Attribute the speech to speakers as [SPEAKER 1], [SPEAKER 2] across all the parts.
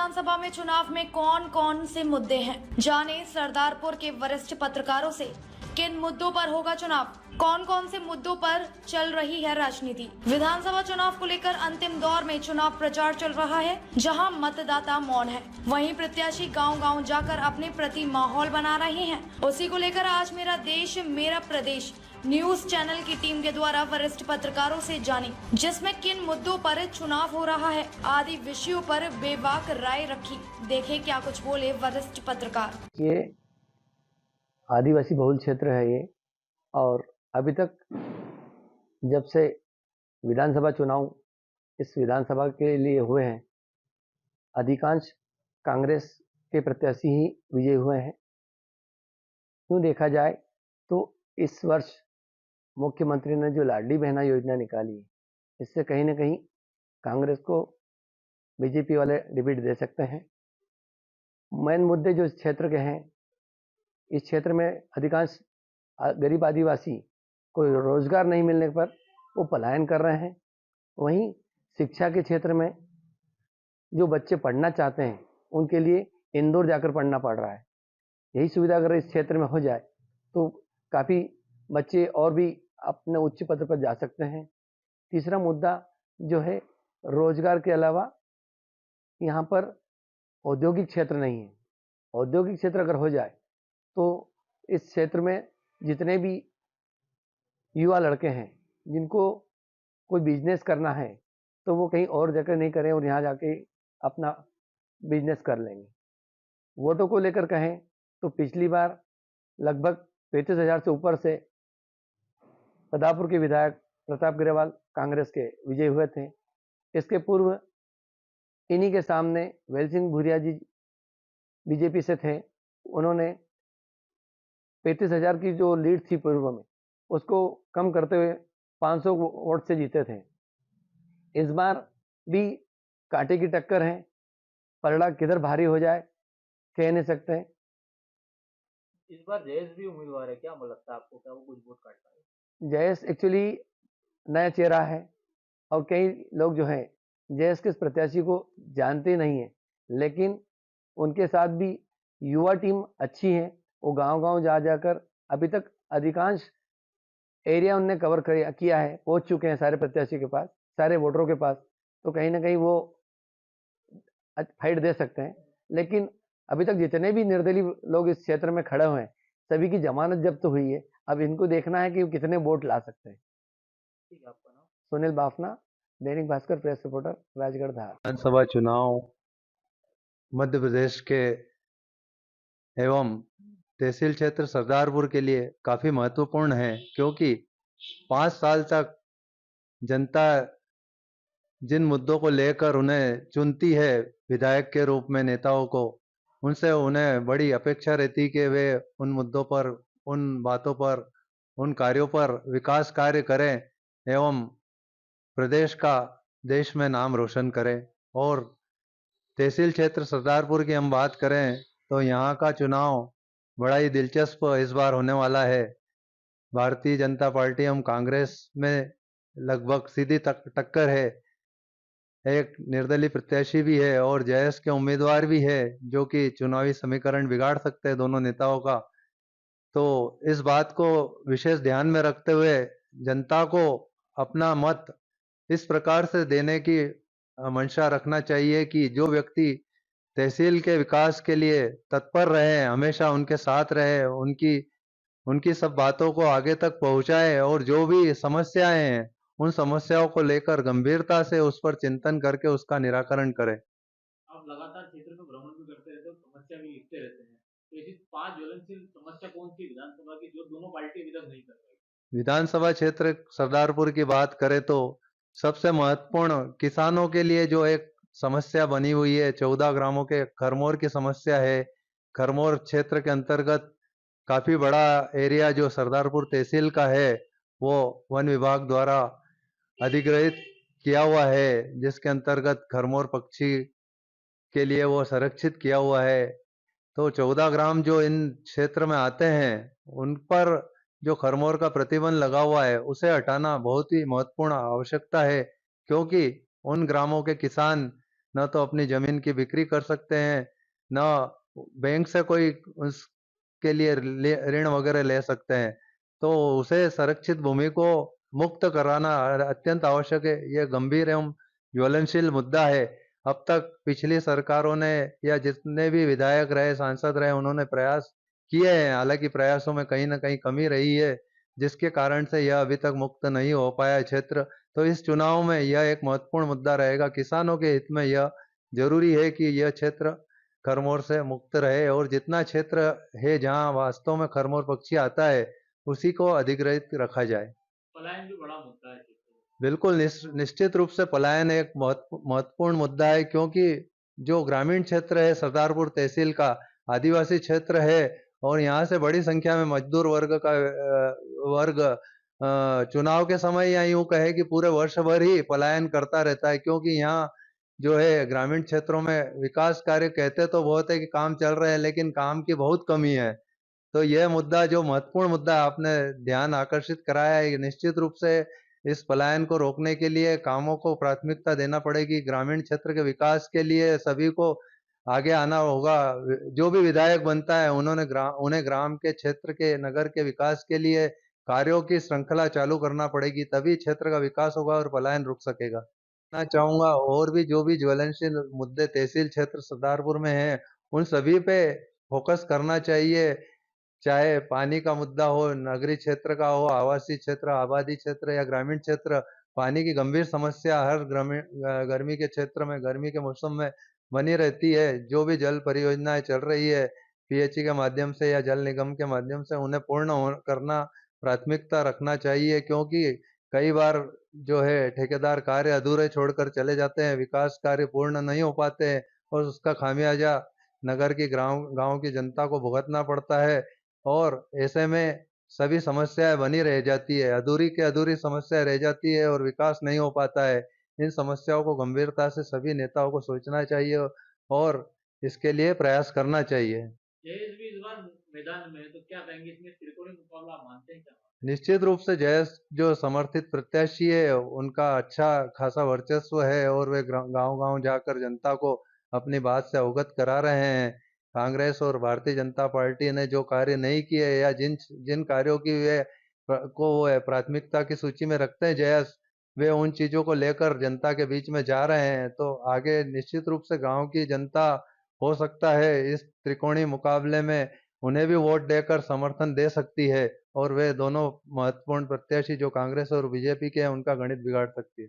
[SPEAKER 1] विधानसभा में चुनाव में कौन कौन से मुद्दे हैं, जाने सरदारपुर के वरिष्ठ पत्रकारों से किन मुद्दों पर होगा चुनाव, कौन कौन से मुद्दों पर चल रही है राजनीति। विधानसभा चुनाव को लेकर अंतिम दौर में चुनाव प्रचार चल रहा है, जहां मतदाता मौन है, वहीं प्रत्याशी गांव-गांव जाकर अपने प्रति माहौल बना रहे हैं। उसी को लेकर आज मेरा देश मेरा प्रदेश न्यूज चैनल की टीम के द्वारा वरिष्ठ पत्रकारों से जानी, जिसमें किन मुद्दों पर चुनाव हो रहा है आदि विषयों पर बेबाक राय रखी। देखे क्या कुछ बोले वरिष्ठ पत्रकार।
[SPEAKER 2] ये आदिवासी बहुल क्षेत्र है ये, और अभी तक जब से विधानसभा चुनाव इस विधानसभा के लिए हुए हैं, अधिकांश कांग्रेस के प्रत्याशी ही विजयी हुए हैं। यूँ देखा जाए तो इस वर्ष मुख्यमंत्री ने जो लाडली बहना योजना निकाली है, इससे कहीं ना कहीं कांग्रेस को बीजेपी वाले डिबेट दे सकते हैं। मेन मुद्दे जो इस क्षेत्र के हैं, इस क्षेत्र में अधिकांश गरीब आदिवासी को रोजगार नहीं मिलने पर वो पलायन कर रहे हैं। वहीं शिक्षा के क्षेत्र में जो बच्चे पढ़ना चाहते हैं उनके लिए इंदौर जाकर पढ़ना पड़ रहा है। यही सुविधा अगर इस क्षेत्र में हो जाए तो काफ़ी बच्चे और भी अपने उच्च पद पर जा सकते हैं। तीसरा मुद्दा जो है, रोजगार के अलावा यहाँ पर औद्योगिक क्षेत्र नहीं है। औद्योगिक क्षेत्र अगर हो जाए तो इस क्षेत्र में जितने भी युवा लड़के हैं जिनको कोई बिजनेस करना है तो वो कहीं और जगह नहीं करें और यहाँ जाके अपना बिजनेस कर लेंगे। वोटों को लेकर कहें तो पिछली बार लगभग 35,000 से ऊपर से पदापुर के विधायक प्रताप ग्रेवाल कांग्रेस के विजयी हुए थे। इसके पूर्व इन्हीं के सामने वेल सिंह भूरिया जी बीजेपी से थे। उन्होंने 35,000 की जो लीड थी पूर्व में, उसको कम करते हुए 500 वोट से जीते थे। इस बार भी कांटे की टक्कर है, पलड़ा किधर भारी हो जाए कह नहीं सकते।
[SPEAKER 3] इस बार जयेश भी उम्मीदवार है, क्या लगता है आपको, क्या वो कुछ वोट काट पाएगा?
[SPEAKER 2] जयेश एक्चुअली नया चेहरा है और कई लोग जो है जयेश के इस प्रत्याशी को जानते नहीं है, लेकिन उनके साथ भी युवा टीम अच्छी है। वो गांव-गांव जा जाकर अभी तक अधिकांश एरिया उनने कवर किया है, पहुंच चुके हैं सारे प्रत्याशी के पास, सारे वोटरों के पास। तो कहीं ना कहीं वो फाइट दे सकते हैं। लेकिन अभी तक जितने भी निर्दलीय लोग इस क्षेत्र में खड़े हुए हैं, सभी की जमानत जब्त तो हुई है। अब इनको देखना है कि वो कितने वोट ला सकते हैं।
[SPEAKER 3] ठीक है, आपका नाम?
[SPEAKER 2] Sunil Bafna, Dainik Bhaskar press reporter, Rajgarh Dhar.
[SPEAKER 4] विधानसभा चुनाव मध्य प्रदेश के एवं तहसील क्षेत्र सरदारपुर के लिए काफी महत्वपूर्ण है, क्योंकि 5 साल तक जनता जिन मुद्दों को लेकर उन्हें चुनती है विधायक के रूप में, नेताओं को, उनसे उन्हें बड़ी अपेक्षा रहती कि वे उन मुद्दों पर, उन बातों पर, उन कार्यों पर विकास कार्य करें एवं प्रदेश का देश में नाम रोशन करें। और तहसील क्षेत्र सरदारपुर की हम बात करें तो यहाँ का चुनाव बड़ा ही दिलचस्प इस बार होने वाला है। भारतीय जनता पार्टी एवं कांग्रेस में लगभग सीधी टक्कर है। एक निर्दलीय प्रत्याशी भी है और जयेश के उम्मीदवार भी है, जो कि चुनावी समीकरण बिगाड़ सकते हैं दोनों नेताओं का। तो इस बात को विशेष ध्यान में रखते हुए जनता को अपना मत इस प्रकार से देने की मंशा रखना चाहिए कि जो व्यक्ति तहसील के विकास के लिए तत्पर रहे, हमेशा उनके साथ रहे, उनकी सब बातों को आगे तक पहुंचाए और जो भी समस्याएं हैं उन समस्याओं को लेकर गंभीरता से उस पर चिंतन करके उसका निराकरण करें।
[SPEAKER 3] आप लगातार क्षेत्र में भ्रमण भी करते रहते हो, समस्या भी लिखते रहते हैं, तो ऐसी 5 ज्वलनशील समस्या कौन सी विधानसभा की जो दोनों पार्टी अभी तक नहीं कर पाई?
[SPEAKER 4] विधानसभा क्षेत्र सरदारपुर की बात करें तो सबसे महत्वपूर्ण किसानों के लिए जो एक समस्या बनी हुई है, 14 ग्रामों के खरमोर की समस्या है। खरमोर क्षेत्र के अंतर्गत काफी बड़ा एरिया जो सरदारपुर तहसील का है वो वन विभाग द्वारा अधिग्रहित किया हुआ है, जिसके अंतर्गत खरमोर पक्षी के लिए वो संरक्षित किया हुआ है। तो 14 ग्राम जो इन क्षेत्र में आते हैं उन पर जो खरमोर का प्रतिबंध लगा हुआ है उसे हटाना बहुत ही महत्वपूर्ण आवश्यकता है, क्योंकि उन ग्रामों के किसान न तो अपनी जमीन की बिक्री कर सकते हैं, न बैंक से कोई उसके लिए ऋण वगैरह ले सकते हैं। तो उसे संरक्षित भूमि को मुक्त कराना अत्यंत आवश्यक है। यह गंभीर एवं ज्वलनशील मुद्दा है। अब तक पिछली सरकारों ने या जितने भी विधायक रहे, सांसद रहे, उन्होंने प्रयास किए हैं। हालांकि प्रयासों में कहीं न कहीं कमी रही है, जिसके कारण से यह अभी तक मुक्त नहीं हो पाया क्षेत्र। तो इस चुनाव में यह एक महत्वपूर्ण मुद्दा रहेगा। किसानों के हित में यह जरूरी है कि यह क्षेत्र खरमोर से मुक्त रहे और जितना क्षेत्र है जहां वास्तव में खरमोर पक्षी आता है, उसी को अधिग्रहित रखा जाए।
[SPEAKER 3] पलायन भी बड़ा मुद्दा है क्षेत्र में।
[SPEAKER 4] बिल्कुल निश्चित रूप से पलायन एक महत्वपूर्ण मुद्दा है, क्योंकि जो ग्रामीण क्षेत्र है सरदारपुर तहसील का आदिवासी क्षेत्र है और यहाँ से बड़ी संख्या में मजदूर वर्ग चुनाव के समय या यूं कहे कि पूरे वर्ष भर ही पलायन करता रहता है, क्योंकि यहाँ जो है ग्रामीण क्षेत्रों में विकास कार्य कहते तो बहुत है कि काम चल रहे हैं, लेकिन काम की बहुत कमी है। तो यह मुद्दा जो महत्वपूर्ण मुद्दा आपने ध्यान आकर्षित कराया है, निश्चित रूप से इस पलायन को रोकने के लिए कामों को प्राथमिकता देना पड़ेगी। ग्रामीण क्षेत्र के विकास के लिए सभी को आगे आना होगा। जो भी विधायक बनता है उन्हें ग्राम के क्षेत्र के नगर के विकास के लिए कार्यों की श्रृंखला चालू करना पड़ेगी, तभी क्षेत्र का विकास होगा और पलायन रुक सकेगा। मैं चाहूंगा और भी जो भी ज्वलनशील मुद्दे तहसील क्षेत्र सरदारपुर में हैं, उन सभी पे फोकस करना चाहिए। चाहे पानी का मुद्दा हो, नगरीय क्षेत्र का हो, आवासीय क्षेत्र, आबादी क्षेत्र या ग्रामीण क्षेत्र, पानी की गंभीर समस्या हर गर्मी के क्षेत्र में, गर्मी के मौसम में बनी रहती है। जो भी जल परियोजनाएं चल रही है पीएचई के माध्यम से या जल निगम के माध्यम से, उन्हें करना प्राथमिकता रखना चाहिए, क्योंकि कई बार जो है ठेकेदार कार्य अधूरे छोड़कर चले जाते हैं, विकास कार्य पूर्ण नहीं हो पाते हैं और उसका खामियाजा नगर की गांव की जनता को भुगतना पड़ता है और ऐसे में सभी समस्याएं बनी रह जाती है, अधूरी समस्या रह जाती है और विकास नहीं हो पाता है। इन समस्याओं को गंभीरता से सभी नेताओं को सोचना चाहिए और इसके लिए प्रयास करना चाहिए।
[SPEAKER 3] जयेश भी इस बार मैदान में है, तो क्या कहेंगे, इसमें त्रिकोणीय मुकाबला आप मानते हैं क्या?
[SPEAKER 4] निश्चित रूप से जयेश जो समर्थित प्रत्याशी है, उनका अच्छा खासा वर्चस्व है और वे गांव-गांव जाकर जनता को अपनी बात से अवगत करा रहे हैं। कांग्रेस और भारतीय जनता पार्टी ने जो कार्य नहीं किए या जिन जिन कार्यों की वो प्राथमिकता की सूची में रखते हैं जयेश, वे उन चीजों को लेकर जनता के बीच में जा रहे हैं। तो आगे निश्चित रूप से गांव की जनता हो सकता है इस त्रिकोणीय मुकाबले में उन्हें भी वोट देकर समर्थन दे सकती है और वे दोनों महत्वपूर्ण प्रत्याशी जो कांग्रेस और बीजेपी के हैं, उनका गणित बिगाड़ सकती है।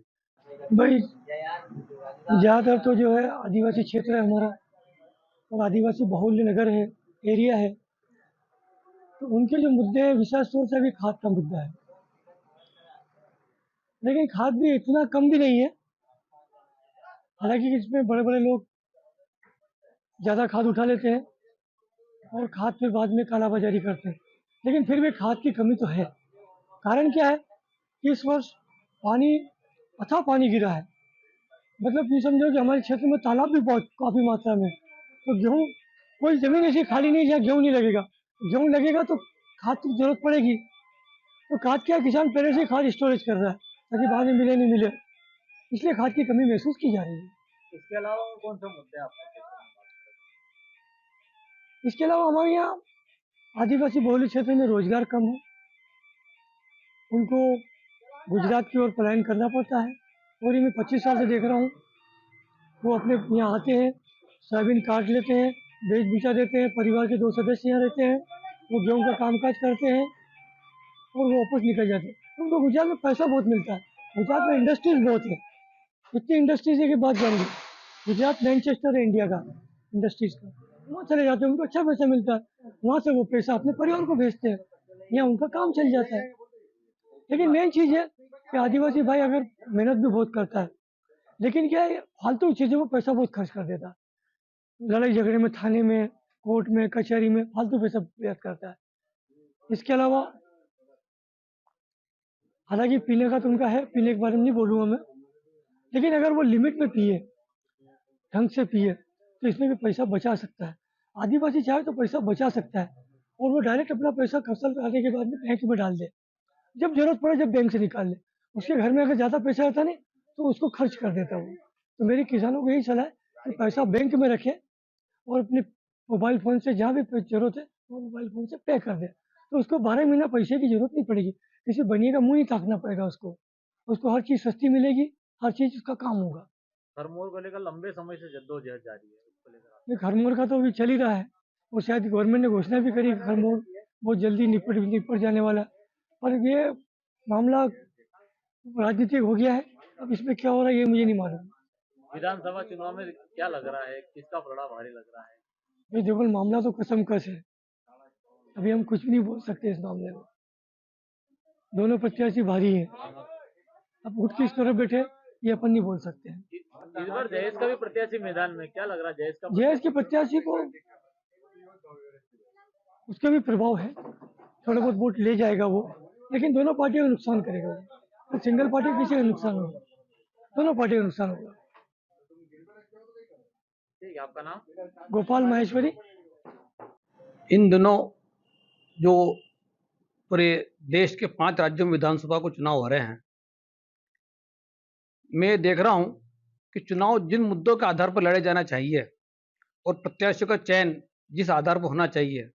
[SPEAKER 5] भाई ज़्यादातर तो जो है आदिवासी क्षेत्र है हमारा और आदिवासी बहुल्य नगर है, एरिया है, तो उनके जो मुद्दे हैं विशेष तौर से अभी खाद का मुद्दा है। लेकिन खाद भी इतना कम भी नहीं है, हालांकि इसमें बड़े बड़े लोग ज़्यादा खाद उठा लेते हैं और खाद पे बाद में कालाबाजारी करते हैं, लेकिन फिर भी खाद की कमी तो है। कारण क्या है कि इस वर्ष अथाह पानी गिरा है, मतलब ये समझो कि हमारे क्षेत्र में तालाब भी बहुत काफ़ी मात्रा में, तो गेहूँ कोई ज़मीन ऐसी खाली नहीं जहाँ गेहूँ नहीं लगेगा। गेहूँ लगेगा तो खाद की जरूरत पड़ेगी, तो खाद क्या किसान पहले से खाद स्टोरेज कर रहा है ताकि बाद में मिले नहीं मिले, इसलिए खाद की कमी महसूस की जा रही है।
[SPEAKER 3] इसके अलावा और कौन सा मुद्दे आपके क्षेत्र में?
[SPEAKER 5] इसके अलावा हमारे यहाँ आदिवासी बहुल्य क्षेत्र में रोजगार कम है, उनको गुजरात की ओर पलायन करना पड़ता है और ये मैं 25 साल से देख रहा हूँ। वो अपने यहाँ आते हैं, सोयाबीन काट लेते हैं, बेच बिचा देते हैं, परिवार के 2 सदस्य यहाँ रहते हैं, वो गेहूँ का कामकाज करते हैं और वो वापस निकल जाते हैं। तो उनको गुजरात में पैसा बहुत मिलता है, गुजरात में इंडस्ट्रीज बहुत है, इतनी इंडस्ट्रीज है कि बात जान ली। गुजरात मैनचेस्टर है इंडिया का इंडस्ट्रीज का, वहाँ चले जाते हैं, उनको अच्छा पैसा मिलता है, वहाँ से वो पैसा अपने परिवार को भेजते हैं, यहाँ उनका काम चल जाता है। लेकिन मेन चीज़ है कि आदिवासी भाई अगर मेहनत भी बहुत करता है, लेकिन क्या है फालतू चीज़ों में पैसा बहुत खर्च कर देता है, लड़ाई झगड़े में, थाने में, कोर्ट में, कचहरी में फालतू पैसा व्यर्थ करता है। इसके अलावा हालांकि पीने का तो उनका है, पीने के बारे में नहीं बोलूँगा मैं, लेकिन अगर वो लिमिट में पिए, ढंग से पिए, तो इसमें भी पैसा बचा सकता है। आदिवासी चाहे तो पैसा बचा सकता है और वो डायरेक्ट अपना पैसा फसल आने के बाद में बैंक में डाल दे, जब जरूरत पड़े जब बैंक से निकाल ले। उसके घर में अगर ज़्यादा पैसा रहता नहीं तो उसको खर्च कर देता वो। तो मेरी किसानों को यही सलाह है कि पैसा बैंक में रखे और अपने मोबाइल फ़ोन से जहाँ भी ज़रूरत है वो मोबाइल फ़ोन से पे कर दे, तो उसको 12 महीना पैसे की ज़रूरत नहीं पड़ेगी, किसी बनिए का मुँह नहीं ताकना पड़ेगा उसको, उसको हर चीज़ सस्ती मिलेगी, हर चीज़ उसका काम होगा।
[SPEAKER 3] हरमोर को लेकर लंबे समय से जद्दोजहद जारी है, उसको लेकर आप
[SPEAKER 5] ये हरमोर का तो अभी चल ही रहा है और शायद गवर्नमेंट ने घोषणा भी करी कि हरमोर बहुत जल्दी निपट जाने वाला है, पर ये मामला राजनीतिक हो गया है, अब इसमें क्या हो रहा है ये मुझे नहीं मालूम।
[SPEAKER 3] विधानसभा चुनाव में क्या लग रहा है, किसका पलड़ा भारी लग रहा है?
[SPEAKER 5] ये देखो मामला तो कसमकस है, अभी हम कुछ भी नहीं बोल सकते इस मामले में, दोनों प्रत्याशी भारी हैं, अब उठ किस तरफ बैठे ये अपन नहीं बोल सकते हैं।
[SPEAKER 3] इस बार जयेश का भी प्रत्याशी मैदान में, क्या लग रहा है जयेश का?
[SPEAKER 5] जयेश के प्रत्याशी को उसका भी प्रभाव है, थोड़ा बहुत वोट ले जाएगा वो, लेकिन दोनों पार्टियों को नुकसान करेगा वो, तो सिंगल पार्टी किसी का नुकसान होगा, दोनों पार्टियों का नुकसान होगा।
[SPEAKER 3] ठीक है, आपका नाम?
[SPEAKER 5] गोपाल माहेश्वरी।
[SPEAKER 6] इन दिनों जो पूरे देश के 5 राज्यों में विधानसभा को चुनाव हो रहे हैं, मैं देख रहा हूं कि चुनाव जिन मुद्दों के आधार पर लड़े जाना चाहिए और प्रत्याशियों का चयन जिस आधार पर होना चाहिए,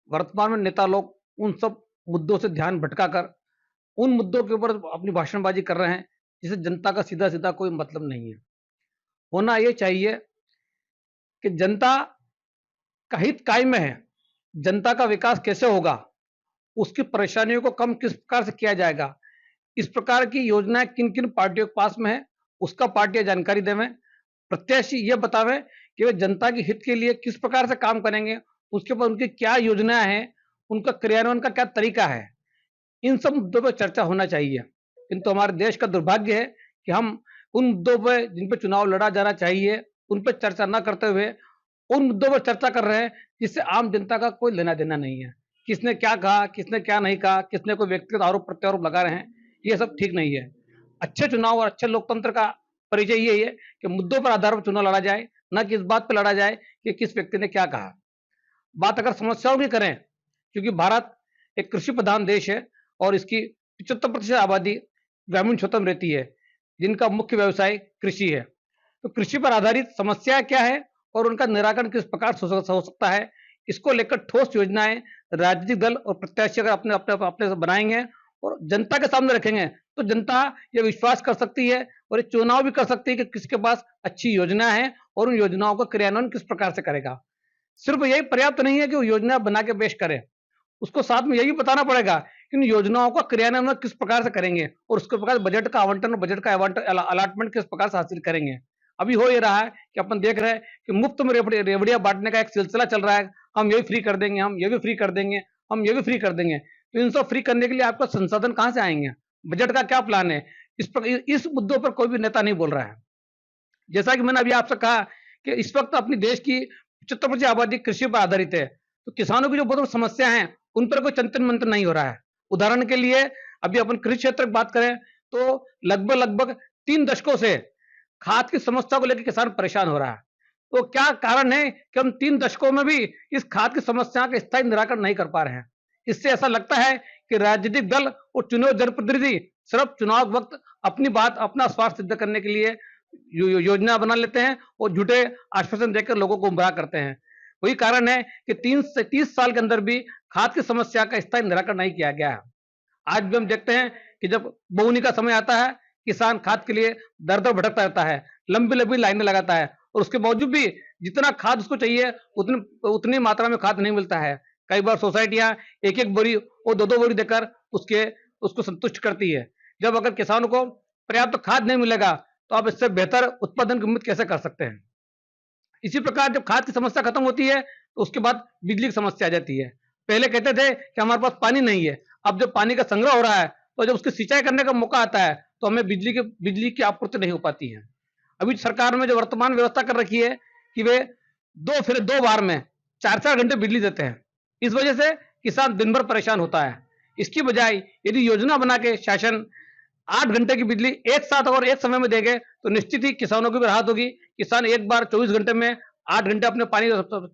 [SPEAKER 6] वर्तमान में नेता लोग उन सब मुद्दों से ध्यान भटकाकर उन मुद्दों के ऊपर अपनी भाषणबाजी कर रहे हैं जिसे जनता का सीधा सीधा कोई मतलब नहीं है। होना ये चाहिए कि जनता का हित कायम में है, जनता का विकास कैसे होगा, उसकी परेशानियों को कम किस प्रकार से किया जाएगा, इस प्रकार की योजनाएं किन किन पार्टियों के पास में है, उसका पार्टियां जानकारी देवें, प्रत्याशी ये बतावें कि वे जनता के हित के लिए किस प्रकार से काम करेंगे, उसके ऊपर उनकी क्या योजनाएं हैं, उनका क्रियान्वयन का क्या तरीका है, इन सब मुद्दों पर चर्चा होना चाहिए। किंतु हमारे देश का दुर्भाग्य है कि हम उन मुद्दों पर जिन पर चुनाव लड़ा जाना चाहिए उन पर चर्चा न करते हुए उन मुद्दों पर चर्चा कर रहे हैं जिससे आम जनता का कोई लेना देना नहीं है। किसने क्या कहा, किसने क्या नहीं कहा, किसने कोई व्यक्तिगत आरोप प्रत्यारोप लगा रहे हैं, ये सब ठीक नहीं है। अच्छे चुनाव और अच्छे लोकतंत्र का परिचय यही है कि मुद्दों पर आधार पर चुनाव लड़ा जाए, न कि इस बात पर लड़ा जाए कि किस व्यक्ति ने क्या कहा। बात अगर समस्याओं की करें, क्योंकि भारत एक कृषि प्रधान देश है और इसकी 75% आबादी ग्रामीण क्षेत्र में रहती है, जिनका मुख्य व्यवसाय कृषि है। तो कृषि पर आधारित समस्या क्या है और उनका निराकरण किस प्रकार से हो सकता है, इसको लेकर ठोस योजनाएं राजनीतिक दल और प्रत्याशी अगर अपने से बनाएंगे और जनता के सामने रखेंगे तो जनता ये विश्वास कर सकती है और ये चुनाव भी कर सकती है कि किसके पास अच्छी योजना है और उन योजनाओं का क्रियान्वयन किस प्रकार से करेगा। सिर्फ यही पर्याप्त नहीं है कि वो योजना बना के पेश करे, उसको साथ में यही बताना पड़ेगा कि उन योजनाओं का क्रियान्वयन किस प्रकार से करेंगे और उसके प्रकार बजट का आवंटन और बजट का अलॉटमेंट किस प्रकार से हासिल करेंगे। अभी हो ये रहा है कि अपन देख रहे हैं कि मुफ्त में रेवड़ियां बांटने का एक सिलसिला चल रहा है, हम ये फ्री कर देंगे, हम ये भी फ्री कर देंगे, हम ये भी फ्री कर देंगे। तो इन सब फ्री करने के लिए आपका संसाधन कहां से आएंगे, बजट का क्या प्लान है, इस मुद्दों पर कोई भी नेता नहीं बोल रहा है। जैसा कि मैंने अभी आपसे कहा कि इस वक्त अपनी देश की 75% आबादी कृषि पर आधारित है, तो किसानों की जो बहुत बड़ी समस्या है उन पर कोई चिंतन मंथन नहीं हो रहा है। उदाहरण के लिए अभी अपन कृषि क्षेत्र की बात करें तो लगभग 3 दशकों से खाद की समस्या को लेकर किसान परेशान हो रहा है। तो क्या कारण है कि हम 3 दशकों में भी इस खाद की समस्या का स्थायी निराकरण नहीं कर पा रहे हैं। इससे ऐसा लगता है कि राजनीतिक दल और चुने जनप्रतिनिधि सिर्फ चुनाव वक्त अपनी बात, अपना स्वार्थ सिद्ध करने के लिए योजना बना लेते हैं और झूठे आश्वासन देकर लोगों को गुमराह करते हैं। वही कारण है कि 3 से 30 साल के अंदर भी खाद की समस्या का स्थायी निराकरण नहीं किया गया है। आज भी हम देखते हैं कि जब बोवनी का समय आता है, किसान खाद के लिए दर दर भटकता रहता है, लंबी लंबी लाइनें लगाता है और उसके बावजूद भी जितना खाद उसको चाहिए उतनी मात्रा में खाद नहीं मिलता है। कई बार सोसाइटियां एक एक बोरी और दो बोरी देकर उसको संतुष्ट करती है। जब अगर किसानों को पर्याप्त खाद नहीं मिलेगा तो आप इससे बेहतर उत्पादन की उम्मीद कैसे कर सकते हैं। इसी प्रकार जब खाद की समस्या खत्म होती है तो उसके बाद बिजली की समस्या आ जाती है। पहले कहते थे कि हमारे पास पानी नहीं है, अब जब पानी का संग्रह हो रहा है तो जब उसकी सिंचाई करने का मौका आता है तो हमें बिजली की आपूर्ति नहीं हो पाती है। अभी सरकार में जो वर्तमान व्यवस्था कर रखी है कि वे 2 बार में 4-4 घंटे बिजली देते हैं, इस वजह से किसान दिन भर परेशान होता है। इसकी बजाय यदि योजना बना के शासन 8 घंटे की बिजली एक साथ और एक समय में देंगे तो निश्चित ही किसानों की भी राहत होगी। किसान एक बार 24 घंटे में 8 घंटे अपने पानी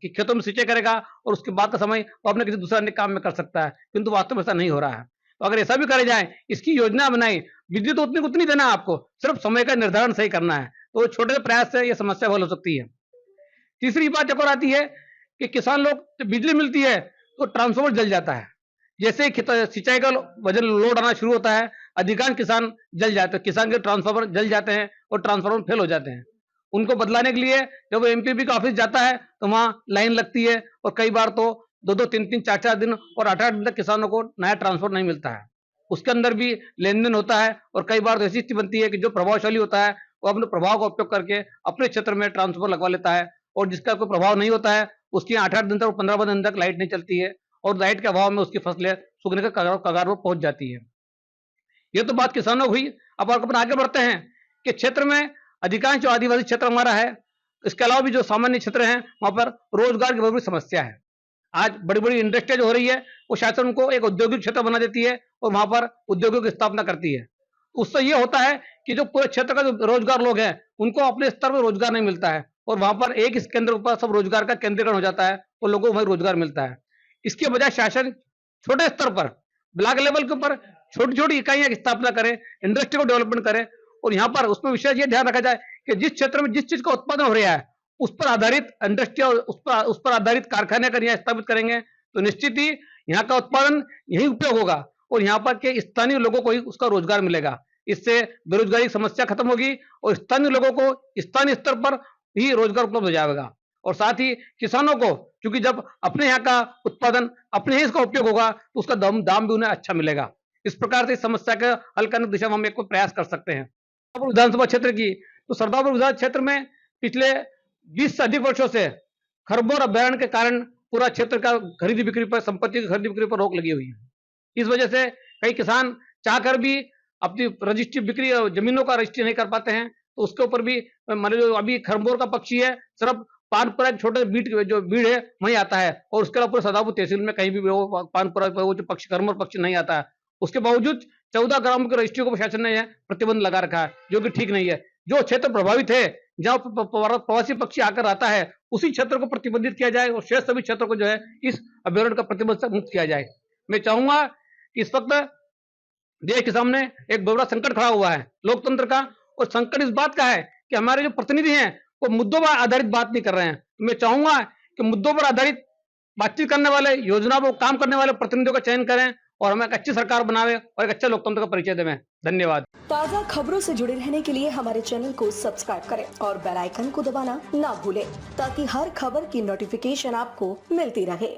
[SPEAKER 6] खेतों में सिंचाई करेगा और उसके बाद का समय वो अपने किसी दूसरे अन्य काम में कर सकता है, किंतु वास्तव में ऐसा नहीं हो रहा है। तो अगर ऐसा भी करे जाए, इसकी योजना बनाई, बिजली तो उतनी उतनी देना है आपको, सिर्फ समय का निर्धारण सही करना है, तो छोटे से प्रयास से ये समस्या हल हो सकती है। तीसरी बात एक और आती है कि किसान लोग जब बिजली मिलती है तो ट्रांसफार्मर जल जाता है। जैसे ही सिंचाई का वजन लोड आना शुरू होता है, अधिकांश किसान जल जाते हैं, किसान के ट्रांसफार्मर जल जाते हैं और ट्रांसफार्मर फेल हो जाते हैं। उनको बदलाने के लिए जब वो एमपीबी का ऑफिस जाता है तो वहां लाइन लगती है और कई बार तो 2-2, 3-3, 4-4 दिन और 8-8 दिन तक किसानों को नया ट्रांसफार्मर नहीं मिलता है। उसके अंदर भी लेन देन होता है और कई बार तो ऐसी स्थिति बनती है कि जो प्रभावशाली होता है वो अपने प्रभाव का उपयोग करके अपने क्षेत्र में ट्रांसफार्मर लगवा लेता है और जिसका कोई प्रभाव नहीं होता है उसकी 8-8 दिन तक और 15 दिन तक लाइट नहीं चलती है और लाइट के अभाव में उसकी फसलें सूखने के कगार पर पहुंच जाती है। ये तो बात किसानों की हुई। अब अपन आगे बढ़ते हैं कि क्षेत्र में अधिकांश जो आदिवासी क्षेत्र हमारा है, इसके अलावा भी जो सामान्य क्षेत्र हैं वहां पर रोजगार की बहुत बड़ी समस्या है। आज बड़ी बड़ी इंडस्ट्रिया जो हो रही है वो शासन उनको एक औद्योगिक क्षेत्र बना देती है और वहां पर उद्योगों की स्थापना करती है। उससे ये होता है कि जो पूरे क्षेत्र का जो रोजगार लोग हैं उनको अपने स्तर पर रोजगार नहीं मिलता है और वहां पर एक इस केंद्र पर सब रोजगार का केंद्रीकरण हो जाता है और लोगों को वही रोजगार मिलता है। इसके बजाय शासन छोटे स्तर पर ब्लॉक लेवल के ऊपर छोटी छोटी इकाइयां की स्थापना करे, इंडस्ट्री को डेवलपमेंट करे और यहाँ पर उसमें विशेष ये ध्यान रखा जाए कि जिस क्षेत्र में जिस चीज का उत्पादन हो रहा है उस पर आधारित इंडस्ट्री और उस पर आधारित कारखाने अगर यहाँ स्थापित करेंगे तो निश्चित ही यहाँ का उत्पादन यही उपयोग होगा और यहाँ पर के स्थानीय लोगों को ही उसका रोजगार मिलेगा। इससे बेरोजगारी की समस्या खत्म होगी और स्थानीय लोगों को स्थानीय स्तर पर ही रोजगार उपलब्ध हो जाएगा और साथ ही किसानों को, क्योंकि जब अपने यहाँ का उत्पादन अपने ही इसका उपयोग होगा तो उसका दाम भी उन्हें अच्छा मिलेगा। इस प्रकार से इस समस्या के हल करने की दिशा में हम एक प्रयास कर सकते हैं। विधानसभा क्षेत्र की तो सरदारपुर विधानसभा क्षेत्र में पिछले 20 से अधिक वर्षों से खरबोर अभ्यारण्य के कारण पूरा क्षेत्र का खरीदी बिक्री पर, संपत्ति की खरीदी बिक्री पर रोक लगी हुई है। इस वजह से कई किसान चाहकर भी अपनी रजिस्ट्री बिक्री जमीनों का रजिस्ट्री नहीं कर पाते हैं, तो उसके ऊपर भी मान लो अभी खरबोर का पक्षी है सिर्फ पानपुरा एक छोटे जो बीड़ है वहीं आता है और उसके अलावा पूरे सरदारपुर तहसील में कहीं भी वो पानपुरा वो जो पक्षी खरबोर पक्षी नहीं आता है। उसके बावजूद 14 ग्रामों के रजिस्ट्री को प्रशासन ने प्रतिबंध लगा रखा है जो कि ठीक नहीं है। जो क्षेत्र प्रभावित है जहाँ प्रवासी पक्षी आकर आता है उसी क्षेत्र को प्रतिबंधित किया जाए और शेष सभी क्षेत्रों को जो है इस अभ्यारण्य का प्रतिबंध से मुक्त किया जाए। मैं चाहूंगा कि इस वक्त देश के सामने एक बड़ा संकट खड़ा हुआ है लोकतंत्र का और संकट इस बात का है कि हमारे जो प्रतिनिधि हैं वो मुद्दों पर आधारित बात नहीं कर रहे हैं। तो मैं चाहूंगा कि मुद्दों पर आधारित बातचीत करने वाले, योजना पर काम करने वाले प्रतिनिधियों का चयन करें और हमें एक अच्छी सरकार बनावे और एक अच्छा लोकतंत्र का परिचय दें। धन्यवाद।
[SPEAKER 7] ताज़ा खबरों से जुड़े रहने के लिए हमारे चैनल को सब्सक्राइब करें और बेल आइकन को दबाना ना भूलें ताकि हर खबर की नोटिफिकेशन आपको मिलती रहे।